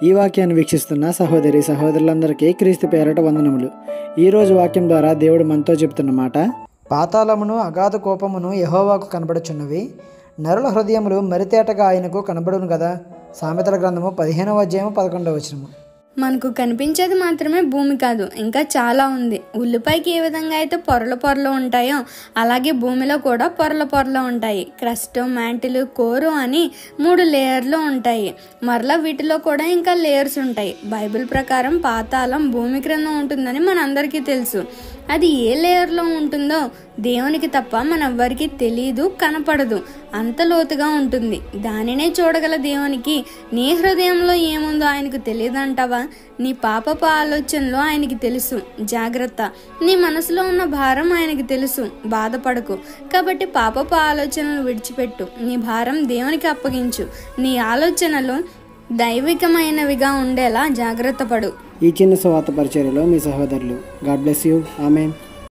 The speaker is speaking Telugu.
ఈ వాక్యాన్ని వీక్షిస్తున్న సహోదరి సహోదరులందరికీ క్రీస్తు పేరట వందనములు. ఈరోజు వాక్యం ద్వారా దేవుడు మనతో చెప్తున్న మాట, పాతాళమును అగాధ కోపమును యెహోవాకు కనబడుచున్నవి, నరుల హృదయములు మరితేటగా ఆయనకు కనబడును కదా. సామెతల గ్రంథము 15వ అధ్యాయము 11వ వచనము. మనకు కనిపించేది మాత్రమే భూమి కాదు, ఇంకా చాలా ఉంది. ఉల్లిపాయకి ఏ విధంగా అయితే పొరలు ఉంటాయో అలాగే భూమిలో కూడా పొరలు ఉంటాయి. క్రస్ట్, మ్యాంటిల్, కోరు అని 3 లేయర్లు ఉంటాయి. మరలా వీటిలో కూడా ఇంకా లేయర్స్ ఉంటాయి. బైబిల్ ప్రకారం పాతాళం భూమి క్రింద ఉంటుందని మనందరికీ తెలుసు. అది ఏ లేయర్లో ఉంటుందో దేవునికి తప్ప మనెవ్వరికీ తెలియదు, కనపడదు. అంత లోతుగా ఉంటుంది. దానినే చూడగల దేవునికి నీ హృదయంలో ఏముందో ఆయనకు తెలియదంటావా? నీ పాపపు ఆలోచనలు ఆయనకి తెలుసు. జాగ్రత్త. నీ మనసులో ఉన్న భారం ఆయనకి తెలుసు. బాధపడకు. కాబట్టి పాపపు ఆలోచనలు విడిచిపెట్టు. నీ భారం దేవునికి అప్పగించు. నీ ఆలోచనలు దైవికమైనవిగా ఉండేలా జాగ్రత్త పడు. ఈ చిన్న సువార్త పరిచర్యలో మీ సహోదరులు. God bless you. ఆమేన్.